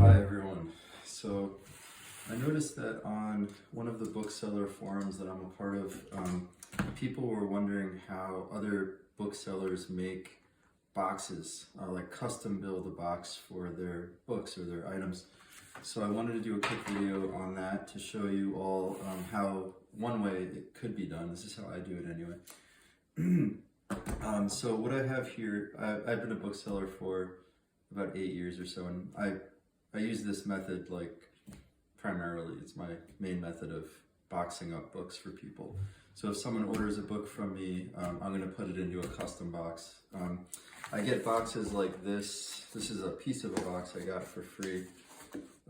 Hi everyone. So I noticed that on one of the bookseller forums that I'm a part of, people were wondering how other booksellers make boxes, like custom build a box for their books or their items. So I wanted to do a quick video on that to show you all how one way it could be done. This is how I do it anyway. So what I have here, I've been a bookseller for about 8 years or so, and I use this method like primarily. It's my main method of boxing up books for people. So if someone orders a book from me, I'm going to put it into a custom box. I get boxes like this. This is a piece of a box I got for free.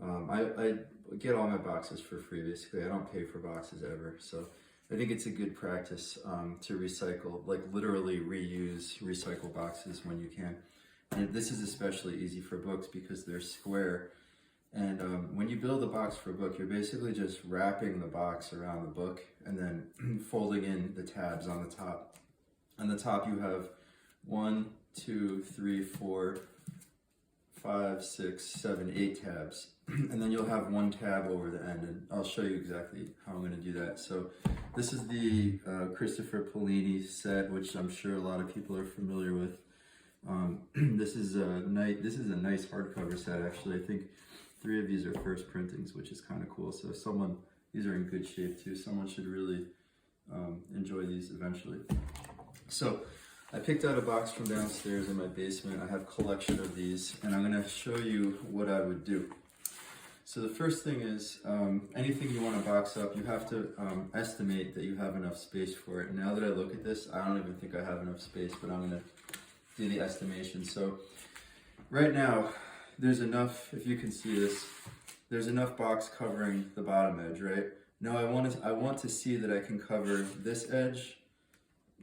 I get all my boxes for free, basically. I don't pay for boxes ever. So I think it's a good practice to recycle, like literally reuse, recycle boxes when you can. And this is especially easy for books because they're square. And when you build a box for a book, you're basically just wrapping the box around the book and then folding in the tabs on the top. On the top you have 1, 2, 3, 4, 5, 6, 7, 8 tabs. And then you'll have one tab over the end, and I'll show you exactly how I'm going to do that. So this is the Christopher Polini set, which I'm sure a lot of people are familiar with. This is a nice hardcover set, actually. I think 3 of these are first printings, which is kind of cool. So these are in good shape too. Someone should really enjoy these eventually. So I picked out a box from downstairs in my basement. I have a collection of these, and I'm going to show you what I would do. So the first thing is, anything you want to box up, you have to estimate that you have enough space for it. Now that I look at this, I don't even think I have enough space, but I'm going to do the estimation. So right now, there's enough, if you can see this, there's enough box covering the bottom edge, right? Now I want to see that I can cover this edge,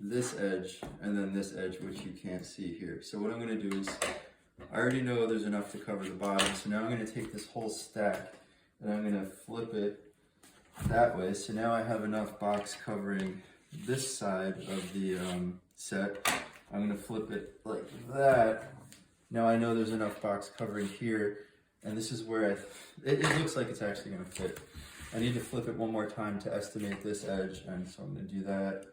and then this edge, which you can't see here. So what I'm going to do is, I already know there's enough to cover the bottom, so now I'm going to take this whole stack and I'm going to flip it that way. So now I have enough box covering this side of the set. I'm going to flip it like that. Now I know there's enough box covering here, and this is where it looks like it's actually going to fit. I need to flip it one more time to estimate this edge, and so I'm going to do that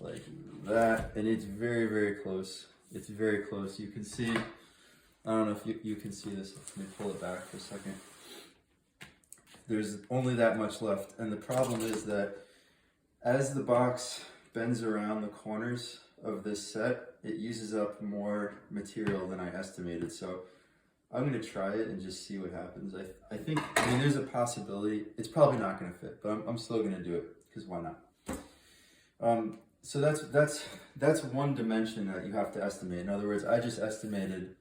like that, and it's very, very close. It's very close. You can see, I don't know if you can see this. Let me pull it back for a second. There's only that much left, and the problem is that as the box bends around the corners of this set, it uses up more material than I estimated. So I'm going to try it and just see what happens. I mean, there's a possibility. It's probably not going to fit, but I'm still going to do it because why not? So that's one dimension that you have to estimate. In other words, I just estimated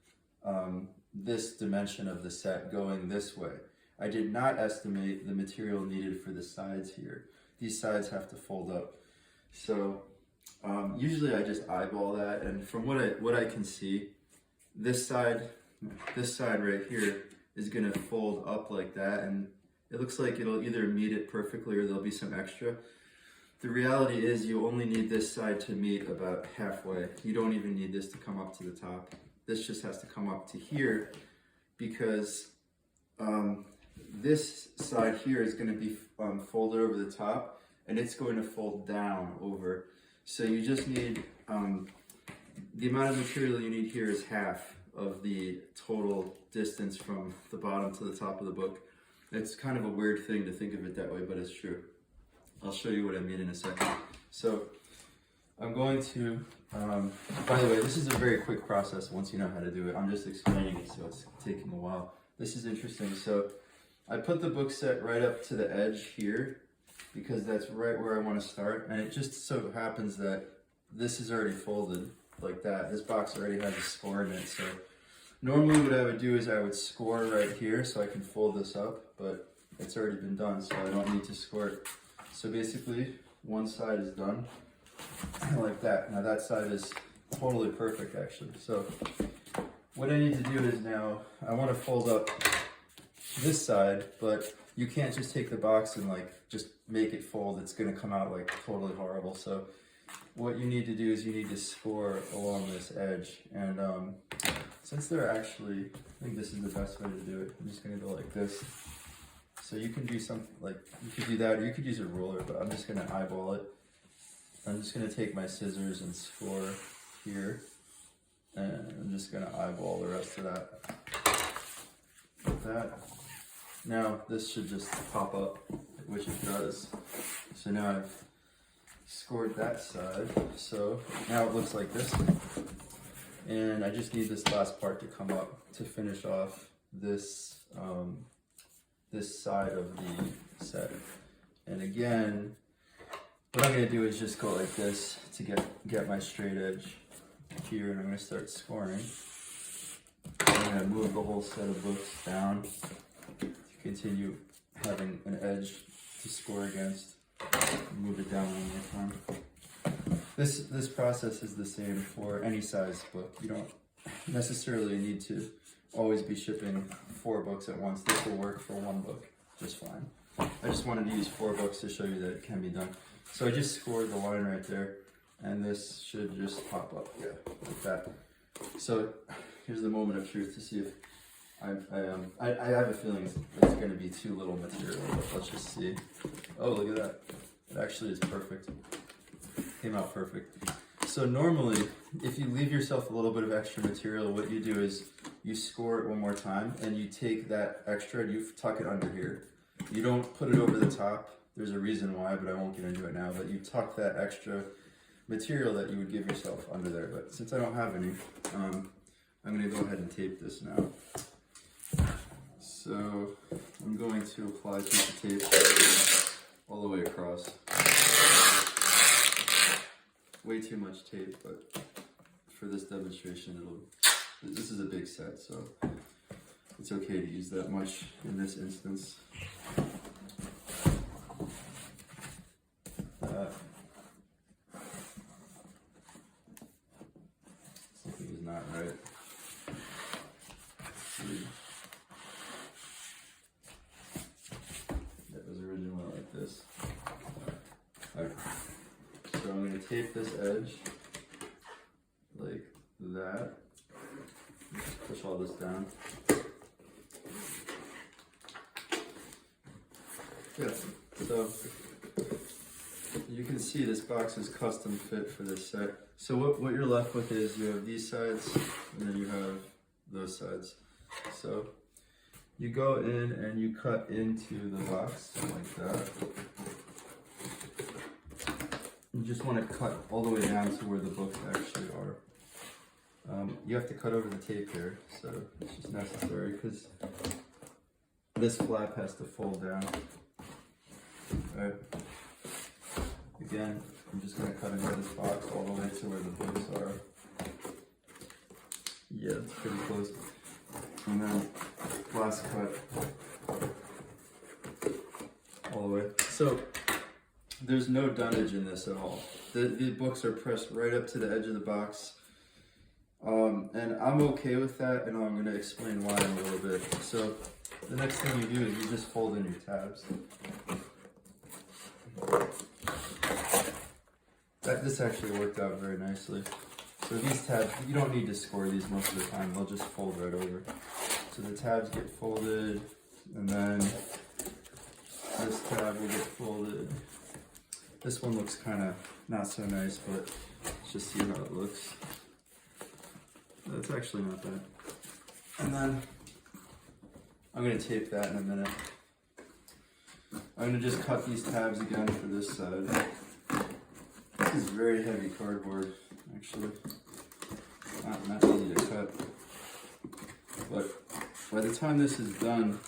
this dimension of the set going this way. I did not estimate the material needed for the sides here. These sides have to fold up. So usually I just eyeball that, and from what I can see, this side right here is going to fold up like that, and it looks like it'll either meet it perfectly or there'll be some extra. The reality is you only need this side to meet about halfway. You don't even need this to come up to the top. This just has to come up to here, because this side here is going to be folded over the top, and it's going to fold down over. So you just need, the amount of material you need here is half of the total distance from the bottom to the top of the book. It's kind of a weird thing to think of it that way, but it's true. I'll show you what I mean in a second. So I'm going to, by the way, this is a very quick process once you know how to do it. I'm just explaining it, so it's taking a while. This is interesting. So I put the book set right up to the edge here, because that's right where I want to start, and it just so happens that this is already folded like that. This box already has a score in it, so normally what I would do is I would score right here so I can fold this up, but it's already been done, so I don't need to score it. So basically, one side is done like that. Now that side is totally perfect, actually. So what I need to do is now, I want to fold up this side, but you can't just take the box and like just make it fold. It's going to come out like totally horrible. So what you need to do is you need to score along this edge, and since they're actually, I think this is the best way to do it. I'm just gonna go like this. So you can do something like, you could do that, or you could use a ruler, but I'm just gonna eyeball it. I'm just gonna take my scissors and score here, and I'm just gonna eyeball the rest of that. Like that. Now this should just pop up, which it does. So now I've scored that side. So now it looks like this. And I just need this last part to come up to finish off this this side of the set. And again, what I'm gonna do is just go like this to get my straight edge here, and I'm gonna start scoring. I'm gonna move the whole set of books down to continue having an edge to score against. Move it down one more time. This process is the same for any size book. You don't necessarily need to always be shipping 4 books at once. This will work for 1 book just fine. I just wanted to use 4 books to show you that it can be done. So I just scored the line right there, and this should just pop up, yeah, like that. So here's the moment of truth to see if I have a feeling it's going to be too little material, but let's just see. Oh, look at that. It actually is perfect. Came out perfect. So normally, if you leave yourself a little bit of extra material, what you do is you score it one more time, and you take that extra and you tuck it under here. You don't put it over the top. There's a reason why, but I won't get into it now. But you tuck that extra material that you would give yourself under there. But since I don't have any, I'm going to go ahead and tape this now. So I'm going to apply a piece of tape all the way across. Way too much tape, but for this demonstration, this is a big set, so it's okay to use that much in this instance. Something is not right. That was originally like this. Okay. So I'm going to tape this edge like that. Just push all this down. Yeah, so you can see this box is custom fit for this set. So what you're left with is you have these sides and then you have those sides. So you go in and you cut into the box like that. You just want to cut all the way down to where the books actually are. You have to cut over the tape here, so it's just necessary because this flap has to fold down. Alright. Again, I'm just going to cut into this box all the way to where the books are. Yeah, it's pretty close. And then last cut all the way. So there's no dunnage in this at all. The books are pressed right up to the edge of the box. And I'm okay with that, and I'm going to explain why in a little bit. So the next thing you do is you just fold in your tabs. This actually worked out very nicely. So these tabs, you don't need to score these most of the time, they'll just fold right over. So the tabs get folded, and then this tab will get folded. This one looks kind of not so nice, but let's just see how it looks. That's actually not bad. And then I'm going to tape that in a minute. I'm going to just cut these tabs again for this side. This is very heavy cardboard, actually. Not easy to cut. But by the time this is done,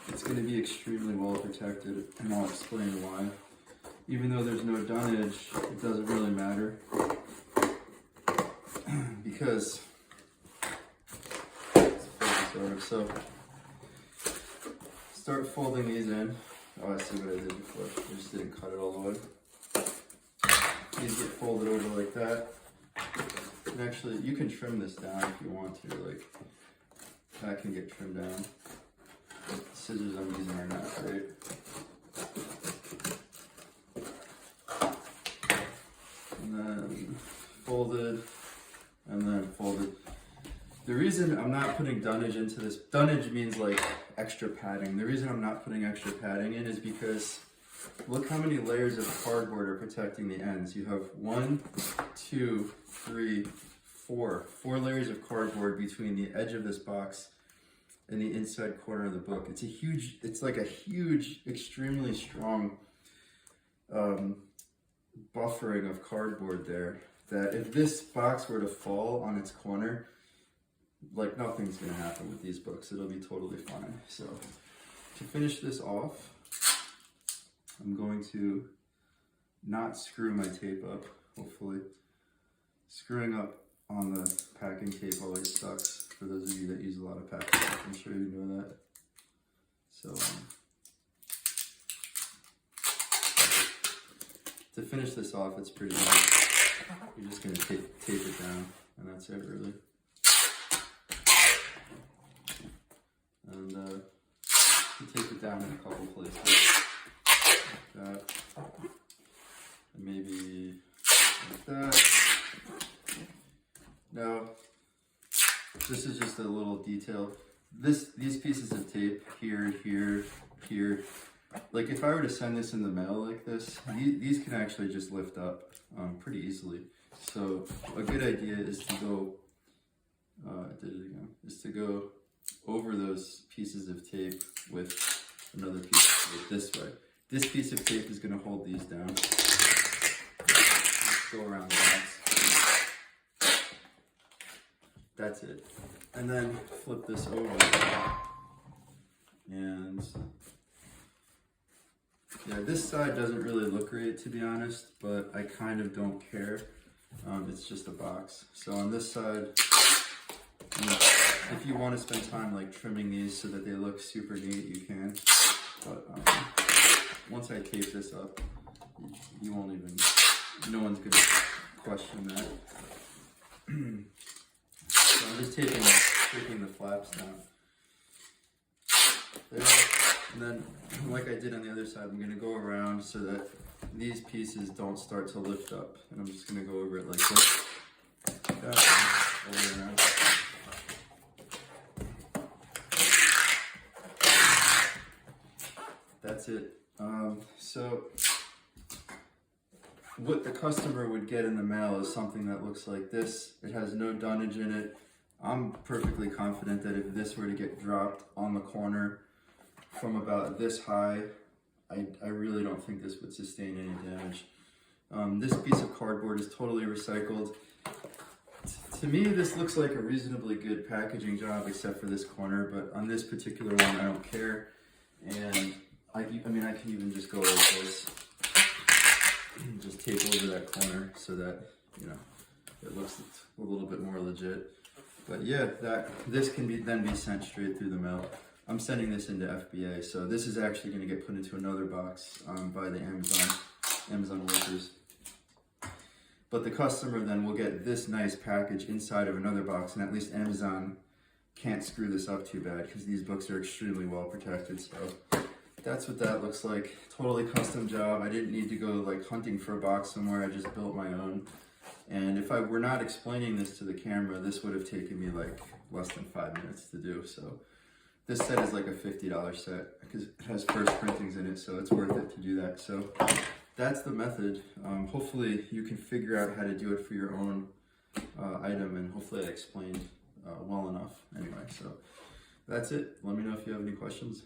it's going to be extremely well protected, and I'll explain why. Even though there's no dunnage, it doesn't really matter. Because so start folding these in. Oh, I see what I did before. I just didn't cut it all the way. These get folded over like that. And actually, you can trim this down if you want to. Like, that can get trimmed down. The scissors I'm using are not great. And then folded, and then folded. The reason I'm not putting dunnage into this, dunnage means like extra padding. The reason I'm not putting extra padding in is because look how many layers of cardboard are protecting the ends. You have 1, 2, 3, 4 layers of cardboard between the edge of this box and the inside corner of the book. It's like a huge, extremely strong buffering of cardboard there, that if this box were to fall on its corner, like nothing's gonna happen with these books. It'll be totally fine. So to finish this off, I'm going to not screw my tape up, hopefully. Screwing up on the packing tape always sucks for those of you that use a lot of packing tape. I'm sure you know that. So to finish this off, it's pretty nice. You're just gonna tape it down, and that's it really. And you tape it down in a couple places, like that, and maybe like that. Now, this is just a little detail. These pieces of tape here, here, here, like if I were to send this in the mail like this, these can actually just lift up pretty easily. So a good idea is to go, is to go over those pieces of tape with another piece of tape this way. This piece of tape is going to hold these down. Let's go around the box. That's it. And then flip this over. And yeah, this side doesn't really look great, to be honest, but I kind of don't care. It's just a box. So on this side, if you want to spend time like trimming these so that they look super neat, you can. But once I tape this up, you won't even, no one's gonna question that. So I'm just taking the flaps down. There. And then, like I did on the other side, I'm gonna go around so that these pieces don't start to lift up. And I'm just gonna go over it like this. Like that, all the way around. That's it. So what the customer would get in the mail is something that looks like this. It has no dunnage in it. I'm perfectly confident that if this were to get dropped on the corner from about this high, I really don't think this would sustain any damage. This piece of cardboard is totally recycled. To me, this looks like a reasonably good packaging job, except for this corner, but on this particular one, I don't care. And I mean, I can even just go like this, just tape over that corner so that, you know, it looks a little bit more legit. But yeah, this can then be sent straight through the mail. I'm sending this into FBA, so this is actually going to get put into another box by the Amazon workers. But the customer then will get this nice package inside of another box, and at least Amazon can't screw this up too bad because these books are extremely well protected. So that's what that looks like. Totally custom job. I didn't need to go like hunting for a box somewhere. I just built my own. And if I were not explaining this to the camera, this would have taken me like less than 5 minutes to do. So this set is like a $50 set because it has first printings in it, so it's worth it to do that. So that's the method. Hopefully you can figure out how to do it for your own item, and hopefully I explained well enough. Anyway, so that's it. Let me know if you have any questions.